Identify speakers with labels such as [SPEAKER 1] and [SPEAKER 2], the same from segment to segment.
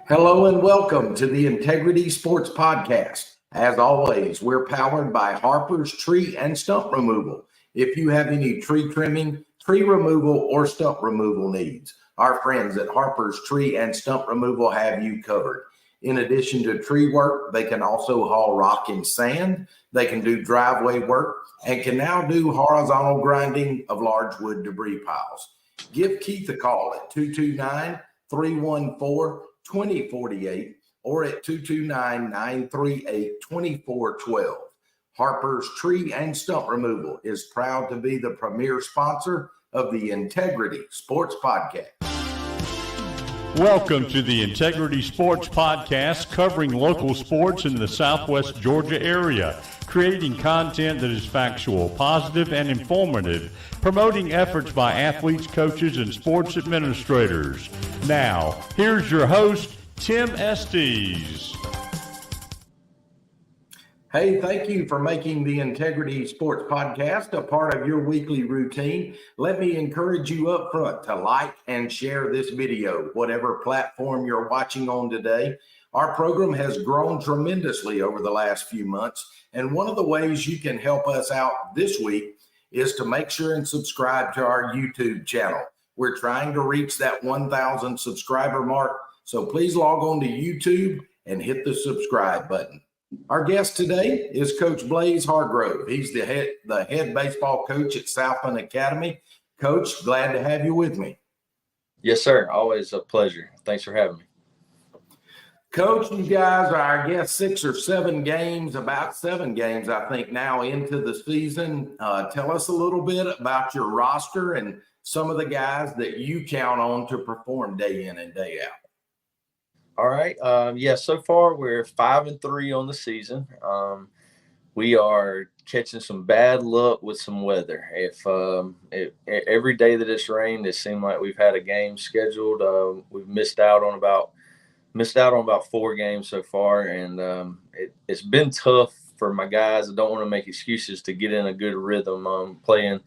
[SPEAKER 1] Hello and welcome to the Integrity Sports Podcast. As always, we're powered by Harper's Tree and Stump Removal. If you have any tree trimming, tree removal, or stump removal needs, our friends at Harper's Tree and Stump Removal have you covered. In addition to tree work, they can also haul rock and sand. They can do driveway work and can now do horizontal grinding of large wood debris piles. Give Keith a call at 229-314-2048 or at 229-938-2412. Harper's Tree and Stump Removal is proud to be the premier sponsor of the Integrity Sports Podcast.
[SPEAKER 2] Welcome to the Integrity Sports Podcast, covering local sports in the Southwest Georgia area, creating content that is factual, positive, and informative, promoting efforts by athletes, coaches, and sports administrators. Now, here's your host, Tim Estes.
[SPEAKER 1] Hey, thank you for making the Integrity Sports Podcast a part of your weekly routine. Let me encourage you up front to like and share this video, whatever platform you're watching on today. Our program has grown tremendously over the last few months, and one of the ways you can help us out this week is to make sure and subscribe to our YouTube channel. We're trying to reach that 1,000 subscriber mark, so please log on to YouTube and hit the subscribe button. Our guest today is Coach aBLAZE Hargrove. He's the head baseball coach at Southland Academy. Coach, glad to have you with me.
[SPEAKER 3] Yes, sir. Always a pleasure. Thanks for having me.
[SPEAKER 1] Coach, you guys are, I guess, about 7 games, I think, now into the season. Tell us a little bit about your roster and some of the guys that you count on to perform day in and day out.
[SPEAKER 3] All right. So far we're 5-3 on the season. We are catching some bad luck with some weather. If every day that it's rained, it seemed like we've had a game scheduled. We've missed out on about 4 games so far, and it's been tough for my guys. I don't want to make excuses to get in a good rhythm. Playing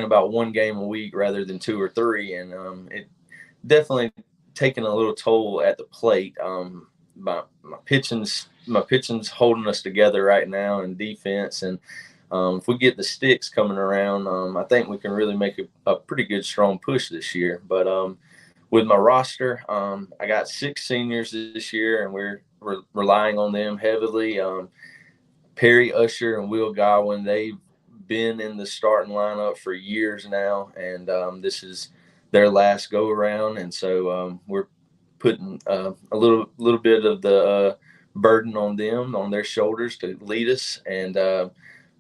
[SPEAKER 3] about 1 game a week rather than 2 or 3, and it definitely taking a little toll at the plate. My pitching's holding us together right now in defense, and if we get the sticks coming around, I think we can really make a pretty good strong push this year. But with my roster, I got 6 seniors this year, and we're relying on them heavily. Perry Usher and Will Godwin, they've been in the starting lineup for years now, and this is their last go around, and so we're putting a little bit of the burden on them, on their shoulders to lead us. And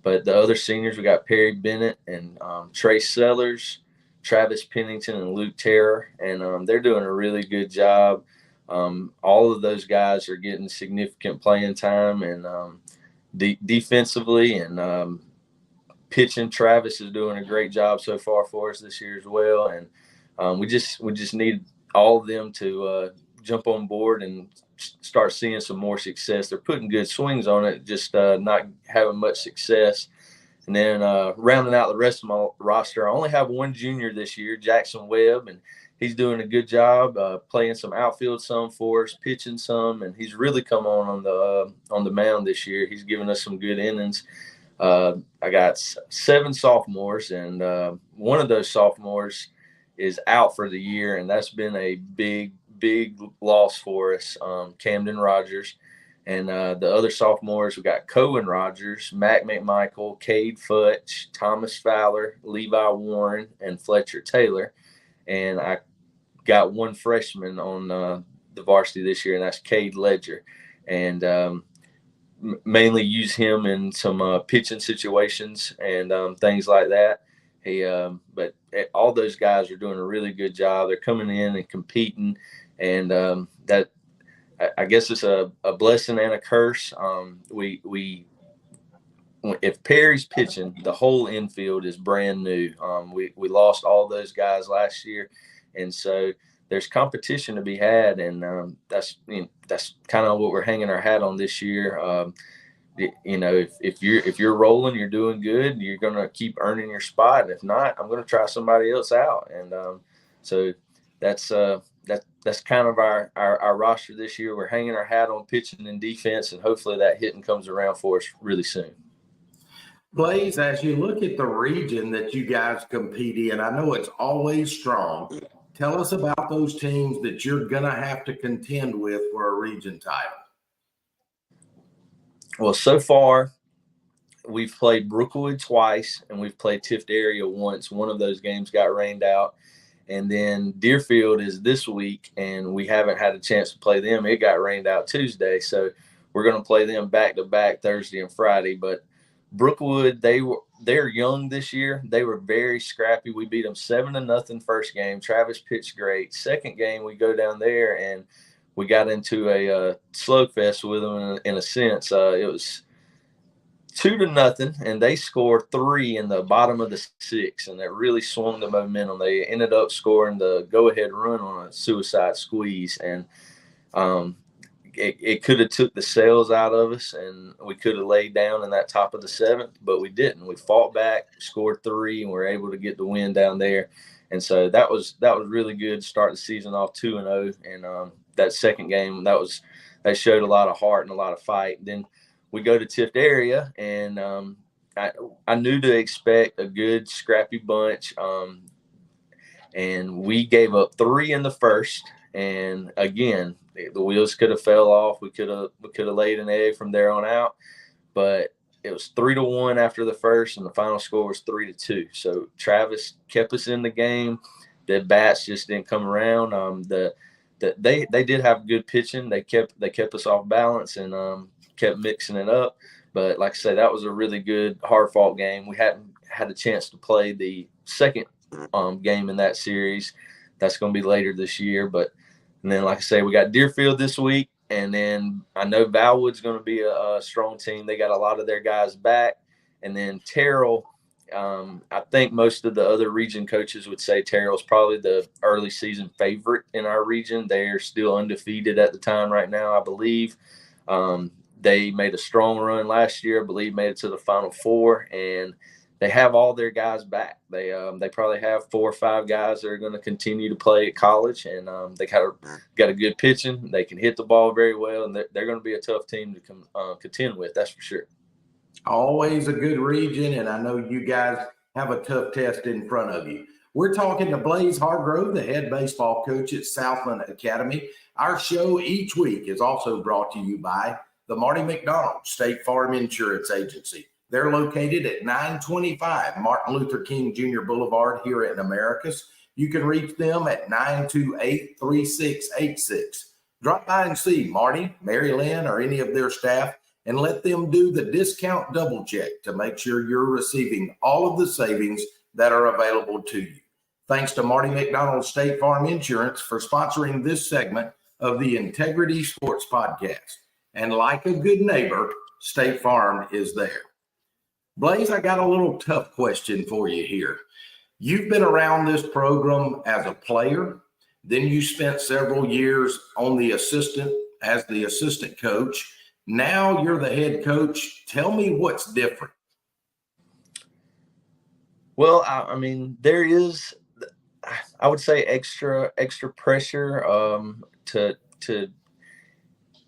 [SPEAKER 3] but the other seniors, we got Perry Bennett and Trey Sellers, Travis Pennington, and Luke Terror, and they're doing a really good job. All of those guys are getting significant playing time, and defensively and pitching, Travis is doing a great job so far for us this year as well. And we just need all of them to jump on board and start seeing some more success. They're putting good swings on it, just not having much success. And then rounding out the rest of my roster, I only have 1 junior this year, Jackson Webb, and he's doing a good job playing some outfield some for us, pitching some, and he's really come on the mound this year. He's given us some good innings. I got 7 sophomores, and one of those sophomores is out for the year, and that's been a big loss for us, Camden Rogers. And the other sophomores, we got Cohen Rogers, Mac McMichael, Cade Futch, Thomas Fowler, Levi Warren, and Fletcher Taylor. And I got 1 freshman on the varsity this year, and that's Cade Ledger. And mainly use him in some pitching situations and things like that. But all those guys are doing a really good job. They're coming in and competing, and that I guess it's a blessing and a curse. If Perry's pitching, the whole infield is brand new. We lost all those guys last year, and so there's competition to be had, and that's kind of what we're hanging our hat on this year. If you're rolling, you're doing good, you're going to keep earning your spot. And if not, I'm going to try somebody else out. And so that's that's kind of our roster this year. We're hanging our hat on pitching and defense, and hopefully that hitting comes around for us really soon.
[SPEAKER 1] Blaze, as you look at the region that you guys compete in, I know it's always strong. Tell us about those teams that you're going to have to contend with for a region title.
[SPEAKER 3] Well, so far, we've played Brookwood twice, and we've played Tift area once. One of those games got rained out. And then Deerfield is this week, and we haven't had a chance to play them. It got rained out Tuesday, so we're going to play them back-to-back Thursday and Friday. But Brookwood, they're young this year. They were very scrappy. We beat them 7-0 first game. Travis pitched great. Second game, we go down there, and we got into a slugfest with them in a sense. It was 2-0, and they scored 3 in the bottom of the 6th, and that really swung the momentum. They ended up scoring the go-ahead run on a suicide squeeze, and it could have took the sails out of us, and we could have laid down in that top of the 7th, but we didn't. We fought back, scored 3, and we were able to get the win down there. And so that was really good to start the season off 2-0. And that second game, that showed a lot of heart and a lot of fight. Then we go to Tift area, and I knew to expect a good scrappy bunch. And we gave up 3 in the first, and again, the wheels could have fell off. We could have laid an egg from there on out, but it was 3-1 after the first, and the final score was 3-2. So Travis kept us in the game. The bats just didn't come around. They did have good pitching. They kept us off balance and kept mixing it up. But like I say, that was a really good, hard-fought game. We hadn't had a chance to play the second game in that series. That's going to be later this year. And then, like I say, we got Deerfield this week, and then I know Valwood's going to be a strong team. They got a lot of their guys back. And then Terrell, I think most of the other region coaches would say Terrell's probably the early season favorite in our region. They're still undefeated at the time right now, I believe. They made a strong run last year, I believe made it to the Final Four, and they have all their guys back. They probably have 4 or 5 guys that are going to continue to play at college, and they got a good pitching. They can hit the ball very well, and they're going to be a tough team to contend with, that's for sure.
[SPEAKER 1] Always a good region, and I know you guys have a tough test in front of you. We're talking to Blaze Hargrove, the head baseball coach at Southland Academy. Our show each week is also brought to you by the Marty McDonald State Farm Insurance Agency. They're located at 925 Martin Luther King Jr. Boulevard here in Americus. You can reach them at 928-3686. Drop by and see Marty, Mary Lynn, or any of their staff, and let them do the discount double check to make sure you're receiving all of the savings that are available to you. Thanks to Marty McDonald State Farm Insurance for sponsoring this segment of the Integrity Sports Podcast. And like a good neighbor, State Farm is there. Blaze, I got a little tough question for you here. You've been around this program as a player, then you spent several years on as the assistant coach. Now you're the head coach. Tell me what's different.
[SPEAKER 3] Well, I mean, there is, I would say, extra pressure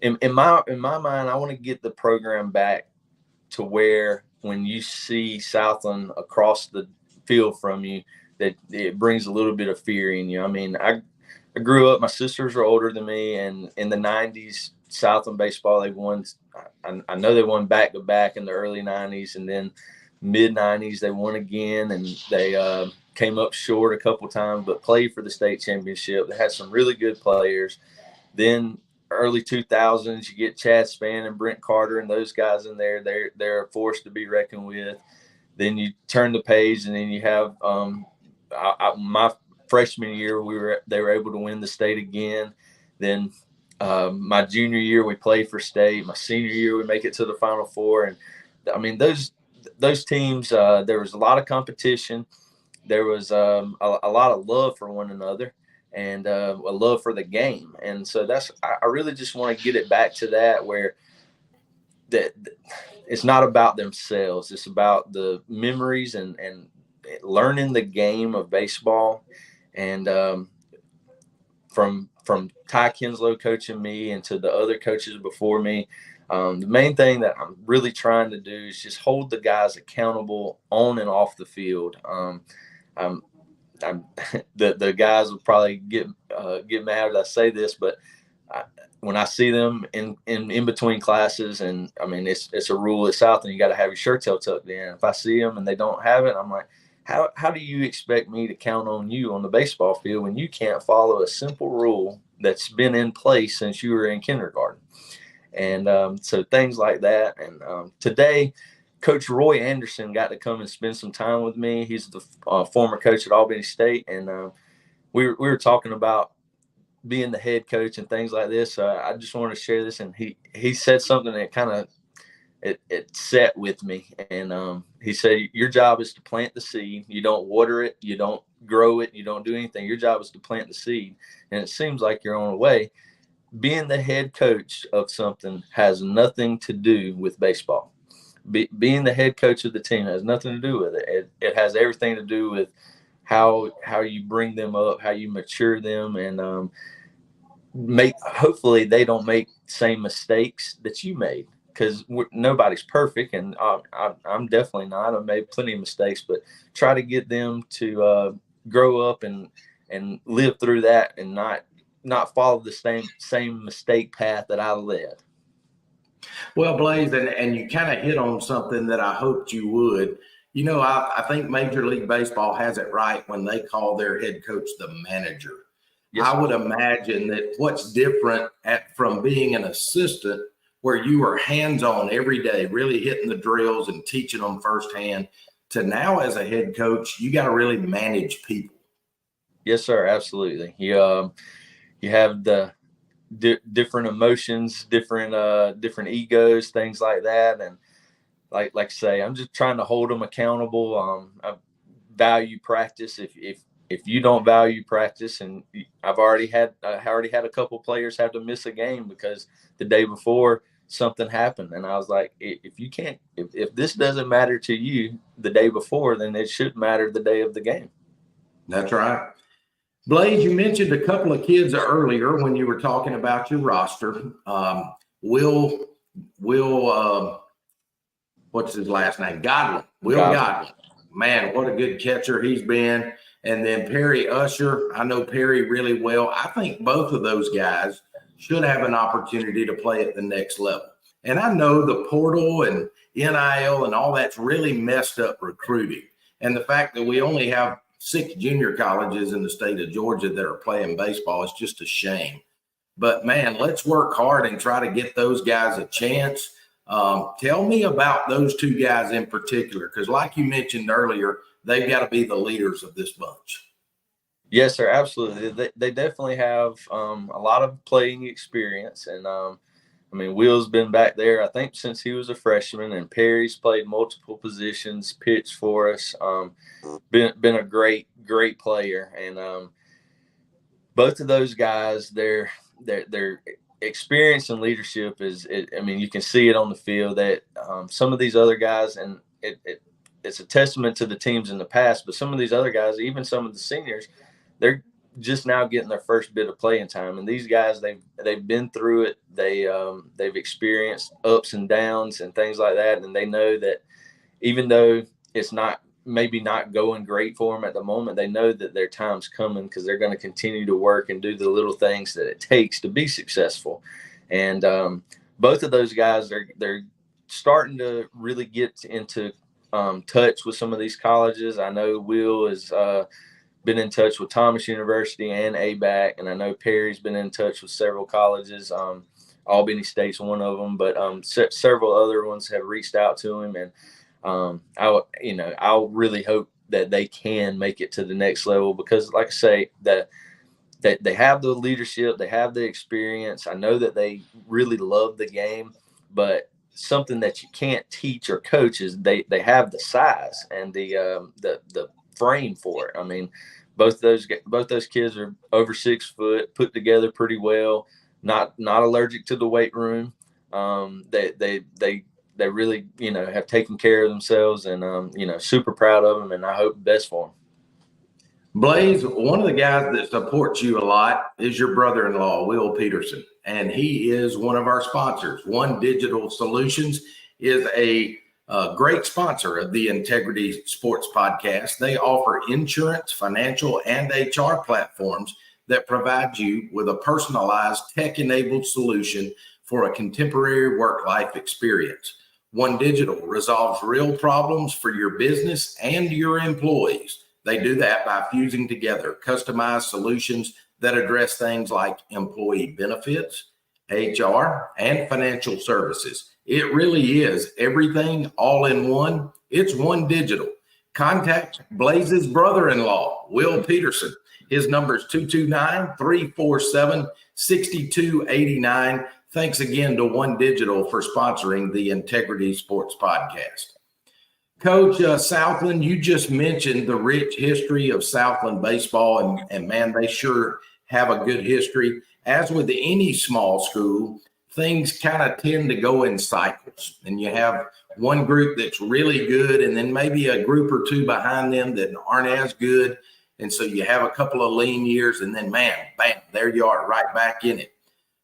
[SPEAKER 3] in my mind. I want to get the program back to where when you see Southland across the field from you, that it brings a little bit of fear in you. I mean, I grew up, my sisters are older than me, and in the 90s, Southland baseball, they won. I know they won back-to-back in the early 90s, and then mid-90s they won again, and they came up short a couple times, but played for the state championship. They had some really good players. Then early 2000s, you get Chad Spann and Brent Carter and those guys in there. They're a force to be reckoned with. Then you turn the page, and then you have my freshman year, they were able to win the state again. Then my junior year, we played for state. My senior year, we make it to the Final Four. And I mean, those teams, there was a lot of competition. There was a lot of love for one another, and a love for the game. And so I really just want to get it back to that, where that it's not about themselves. It's about the memories and learning the game of baseball. And from from Ty Kinslow coaching me and to the other coaches before me, the main thing that I'm really trying to do is just hold the guys accountable on and off the field. I'm the guys will probably get mad as I say this, but when I see them in between classes, and I mean it's a rule at Southland, you got to have your shirt tail tucked in. If I see them and they don't have it, I'm like, how do you expect me to count on you on the baseball field when you can't follow a simple rule that's been in place since you were in kindergarten? And so things like that. And today, Coach Roy Anderson got to come and spend some time with me. He's the former coach at Albany State, and we were talking about being the head coach and things like this. I just wanted to share this, and he said something that kind of it set with me. And he said, your job is to plant the seed. You don't water it, you don't grow it, you don't do anything. Your job is to plant the seed, and it seems like you're on the way. Being the head coach of something has nothing to do with baseball. Being the head coach of the team has nothing to do with it. It has everything to do with how you bring them up, how you mature them, and hopefully they don't make the same mistakes that you made, because nobody's perfect, and I'm definitely not. I've made plenty of mistakes, but try to get them to grow up and live through that, and not follow the same mistake path that I led.
[SPEAKER 1] Well, Blaze, and you kind of hit on something that I hoped you would. You know, I think Major League Baseball has it right when they call their head coach the manager. Yes, I would imagine that what's different from being an assistant, where you are hands-on every day, really hitting the drills and teaching them firsthand, to now as a head coach, you got to really manage people.
[SPEAKER 3] Yes, sir. Absolutely. You have the different emotions, different egos, things like that. And like I say, I'm just trying to hold them accountable. I value practice. If you don't value practice, and I already had a couple players have to miss a game because the day before something happened. And I was like, if this doesn't matter to you the day before, then it should matter the day of the game.
[SPEAKER 1] That's right. Blaze, you mentioned a couple of kids earlier when you were talking about your roster. Will, what's his last name? Godwin. Will Godwin. Man, what a good catcher he's been. And then Perry Usher. I know Perry really well. I think both of those guys should have an opportunity to play at the next level. And I know the portal and NIL and all that's really messed up recruiting. And the fact that we only have 6 junior colleges in the state of Georgia that are playing baseball is just a shame. But man, let's work hard and try to get those guys a chance. Tell me about those 2 guys in particular, because like you mentioned earlier, they've got to be the leaders of this bunch.
[SPEAKER 3] Yes, sir. Absolutely. They definitely have a lot of playing experience. And I mean, Will's been back there, I think, since he was a freshman, and Perry's played multiple positions, pitched for us. Been a great player. And both of those guys, their experience and leadership I mean, you can see it on the field that some of these other guys, and it's a testament to the teams in the past, but some of these other guys, even some of the seniors, they're just now getting their first bit of playing time. And these guys, they've been through it. They've experienced ups and downs and things like that. And they know that even though it's maybe not going great for them at the moment, they know that their time's coming, because they're going to continue to work and do the little things that it takes to be successful. And both of those guys, they're starting to really get into touch with some of these colleges. I know Will has been in touch with Thomas University and ABAC, and I know Perry's been in touch with several colleges. Albany State's one of them, but several other ones have reached out to him, and I'll really hope that they can make it to the next level, because like I say, that they have the leadership, they have the experience. I know that they really love the game, but something that you can't teach or coach is they have the size and the frame for it. I mean, both those kids are over 6 foot, put together pretty well, not allergic to the weight room. They really, have taken care of themselves, and, super proud of them, and I hope the best for them.
[SPEAKER 1] Blaze, one of the guys that supports you a lot is your brother-in-law, Will Peterson, and he is one of our sponsors. One Digital Solutions is a great sponsor of the Integrity Sports Podcast. They offer insurance, financial, and HR platforms that provide you with a personalized, tech-enabled solution for a contemporary work-life experience. One Digital resolves real problems for your business and your employees. They do that by fusing together customized solutions that address things like employee benefits, HR, and financial services. It really is everything all in one. It's One Digital. Contact Blaze's brother-in-law, Will Peterson. His number is 229-347-6289. Thanks again to One Digital for sponsoring the Integrity Sports Podcast. Coach, Southland, you just mentioned the rich history of Southland baseball, and man, they sure have a good history. As with any small school, things kind of tend to go in cycles, and you have one group that's really good, and then maybe a group or two behind them that aren't as good, and so you have a couple of lean years, and then, man, bam, there you are, right back in it.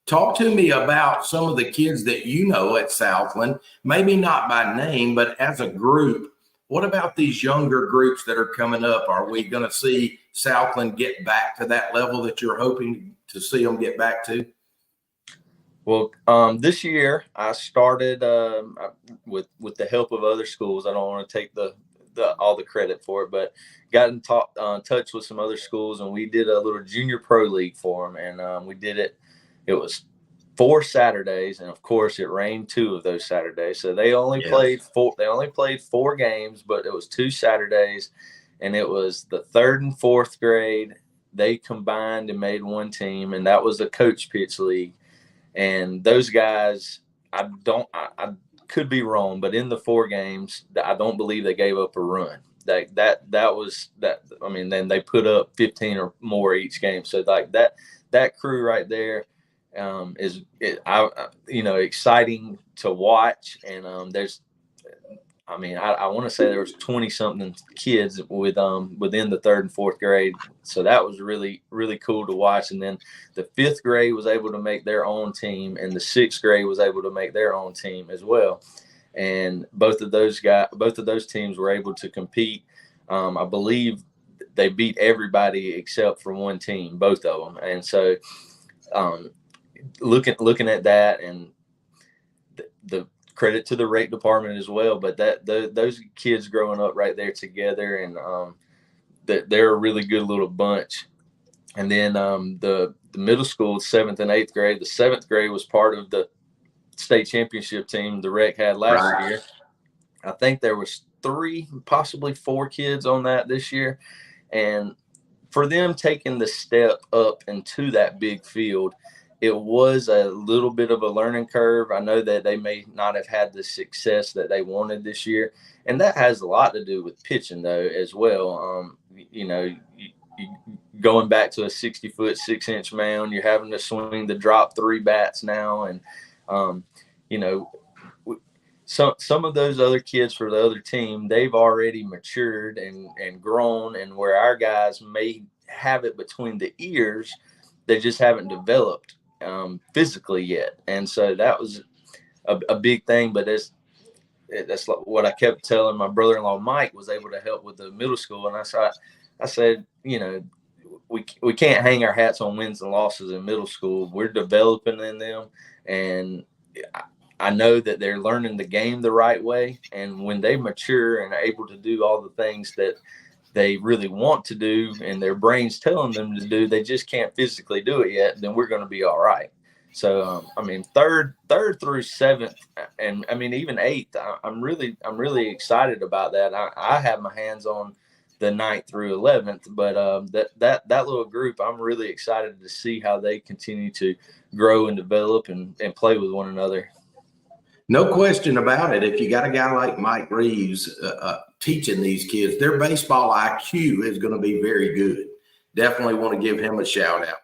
[SPEAKER 1] Talk to me about some of the kids that you know at Southland, maybe not by name, but as a group. What about these younger groups that are coming up? Are we going to see Southland get back to that level that you're hoping to see them get back to?
[SPEAKER 3] Well, this year I started with the help of other schools. I don't want to take all the credit for it, but got in touch with some other schools, and we did a little junior pro league for them, and we did it. It was 4 Saturdays, and of course it rained 2 of those Saturdays. So they only played 4. They only played 4 games, but it was 2 Saturdays, and it was the 3rd and 4th grade. They combined and made one team, and that was a coach pitch league. And those guys, I could be wrong, but in the 4 games, I don't believe they gave up a run. That was that. I mean, then they put up 15 or more each game. So like that crew right there. Is exciting to watch, and I want to say there was 20 something kids within the 3rd and 4th grade, so that was really, really cool to watch. And then the 5th grade was able to make their own team, and the 6th grade was able to make their own team as well, and both of those teams were able to compete. I believe they beat everybody except for one team, both of them, and so looking at that, and the credit to the rec department as well, but those kids growing up right there together, and they're a really good little bunch. And then the middle school, 7th and 8th grade, the 7th grade was part of the state championship team the rec had last year. I think there was 3, possibly 4 kids on that this year, and for them taking the step up into that big field, it was a little bit of a learning curve. I know that they may not have had the success that they wanted this year, and that has a lot to do with pitching, though, as well. Going back to a 60-foot, 6-inch mound, you're having to swing the drop 3 bats now, and some of those other kids for the other team, they've already matured and grown, and where our guys may have it between the ears, they just haven't developed physically yet. And so that was a big thing, but that's what I kept telling my brother-in-law Mike was able to help with the middle school. And I said, we can't hang our hats on wins and losses in middle school. We're developing in them, and I know that they're learning the game the right way, and when they mature and are able to do all the things that they really want to do and their brain's telling them to do, they just can't physically do it yet, then we're going to be all right. So, third through 7th, and even 8th, I'm really excited about that. I have my hands on the 9th through 11th, but that little group, I'm really excited to see how they continue to grow and develop and play with one another.
[SPEAKER 1] No question about it. If you got a guy like Mike Reeves teaching these kids, their baseball IQ is going to be very good. Definitely want to give him a shout out.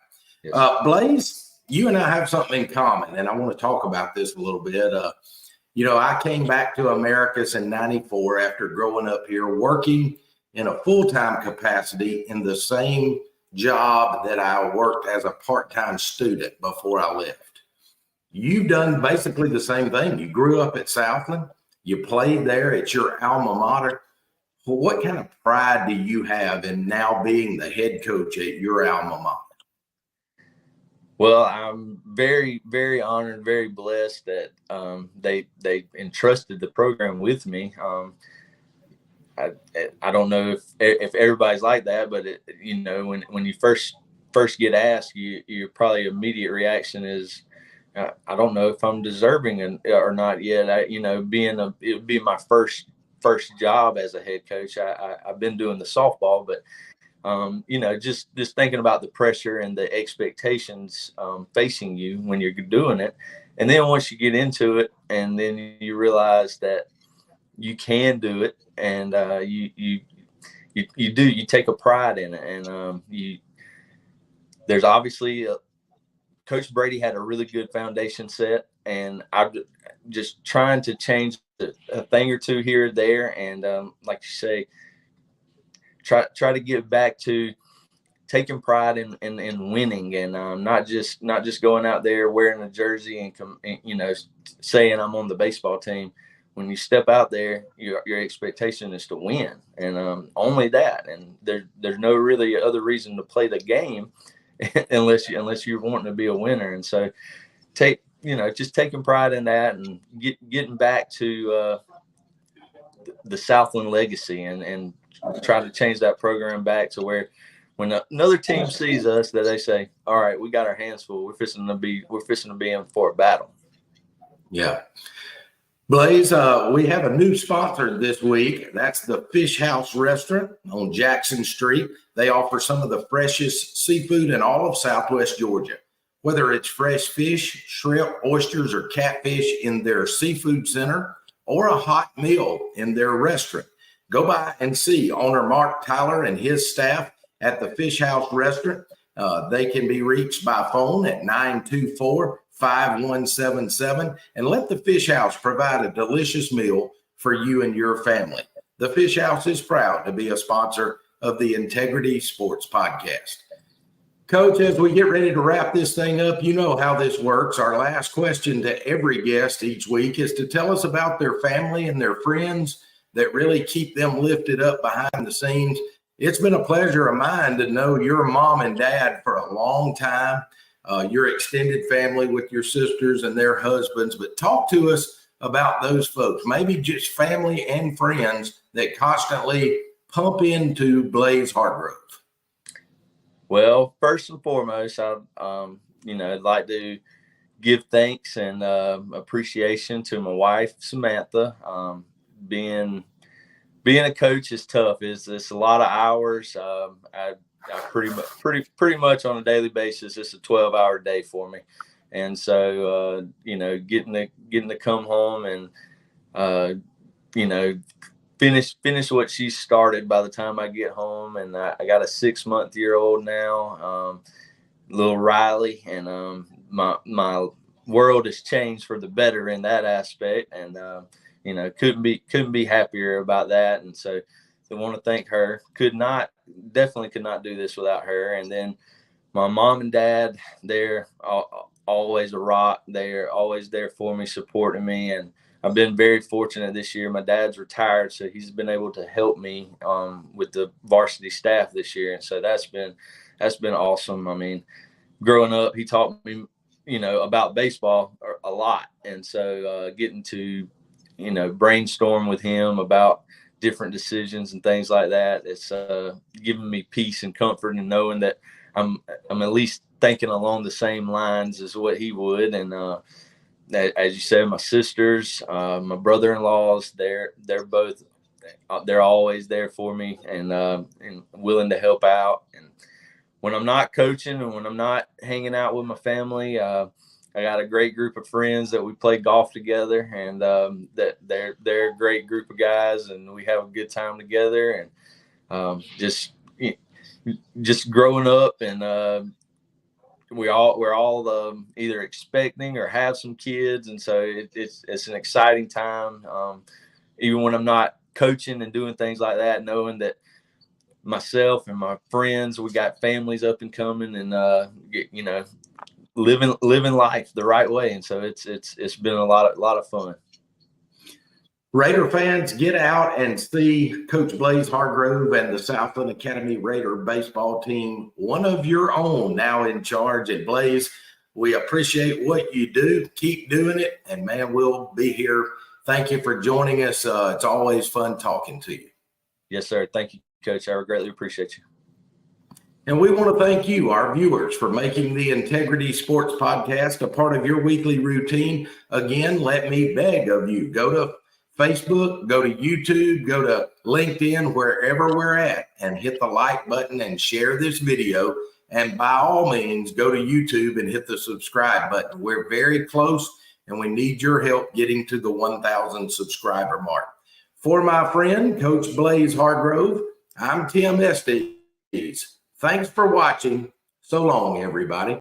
[SPEAKER 1] Yes. Blaze, you and I have something in common, and I want to talk about this a little bit. I came back to Americus in '94 after growing up here, working in a full-time capacity in the same job that I worked as a part-time student before I left. You've done basically the same thing. You grew up at Southland. You played there. It's your alma mater. Well, what kind of pride do you have in now being the head coach at your alma mater?
[SPEAKER 3] Well, I'm very, very honored, very blessed that they entrusted the program with me. I don't know if everybody's like that, but when you first get asked, your probably immediate reaction is, I don't know if I'm deserving or not yet. It would be my first job as a head coach. I've been doing the softball, but just thinking about the pressure and the expectations facing you when you're doing it, and then once you get into it, and then you realize that you can do it, and you take a pride in it, and there's obviously Coach Brady had a really good foundation set, and I'm just trying to change a thing or two here or there, and like you say, try to get back to taking pride in winning, and not just going out there wearing a jersey and saying I'm on the baseball team. When you step out there, your expectation is to win, and only that. And there's no really other reason to play the game unless you're wanting to be a winner. And so just taking pride in that, and getting back to the Southland legacy, and try to change that program back to where when another team sees us, that they say, all right, we got our hands full. We're fixing to be in for a battle.
[SPEAKER 1] Yeah. Blaze, we have a new sponsor this week. That's the Fish House Restaurant on Jackson Street. They offer some of the freshest seafood in all of Southwest Georgia. Whether it's fresh fish, shrimp, oysters, or catfish in their seafood center, or a hot meal in their restaurant, go by and see owner Mark Tyler and his staff at the Fish House Restaurant. They can be reached by phone at 924-5177, and let the Fish House provide a delicious meal for you and your family. The Fish House is proud to be a sponsor of the Integrity Sports Podcast. Coach, as we get ready to wrap this thing up, you know how this works. Our last question to every guest each week is to tell us about their family and their friends that really keep them lifted up behind the scenes. It's been a pleasure of mine to know your mom and dad for a long time, your extended family with your sisters and their husbands, but talk to us about those folks, maybe just family and friends that constantly pump into Blaze Hargrove.
[SPEAKER 3] Well, first and foremost, I'd like to give thanks and appreciation to my wife, Samantha. Being a coach is tough. It's a lot of hours. I pretty much on a daily basis, it's a 12-hour day for me. And so, getting to come home and, finish what she started by the time I get home. And I got a 6-month-old now, little Riley, and my world has changed for the better in that aspect. And, couldn't be happier about that. And so I want to thank her. Definitely could not do this without her. And then my mom and dad, they're always a rock. They're always there for me, supporting me. And I've been very fortunate this year. My dad's retired, so he's been able to help me with the varsity staff this year. And so that's been awesome. I mean, growing up, he taught me, about baseball a lot. And so getting to, brainstorm with him about different decisions and things like that, it's giving me peace and comfort, and knowing that I'm at least thinking along the same lines as what he would. And as you said, my sisters, my brother-in-laws, they're always there for me and willing to help out. And when I'm not coaching and when I'm not hanging out with my family, I got a great group of friends that we play golf together, and that they're a great group of guys, and we have a good time together. And just growing up, and we're all either expecting or have some kids, and so it's an exciting time. Even when I'm not coaching and doing things like that, knowing that myself and my friends, we got families up and coming, and living life the right way. And so it's been a lot of fun.
[SPEAKER 1] Raider fans, get out and see Coach Blaze Hargrove and the Southland Academy Raider baseball team, one of your own, now in charge at Blaze. We appreciate what you do. Keep doing it. And, man, we'll be here. Thank you for joining us. It's always fun talking to you.
[SPEAKER 3] Yes, sir. Thank you, Coach. I greatly appreciate you.
[SPEAKER 1] And we want to thank you, our viewers, for making the Integrity Sports Podcast a part of your weekly routine. Again, let me beg of you, go to Facebook, go to YouTube, go to LinkedIn, wherever we're at, and hit the like button and share this video. And by all means, go to YouTube and hit the subscribe button. We're very close, and we need your help getting to the 1,000 subscriber mark. For my friend, Coach Blaze Hargrove, I'm Tim Estes. Thanks for watching. So long, everybody.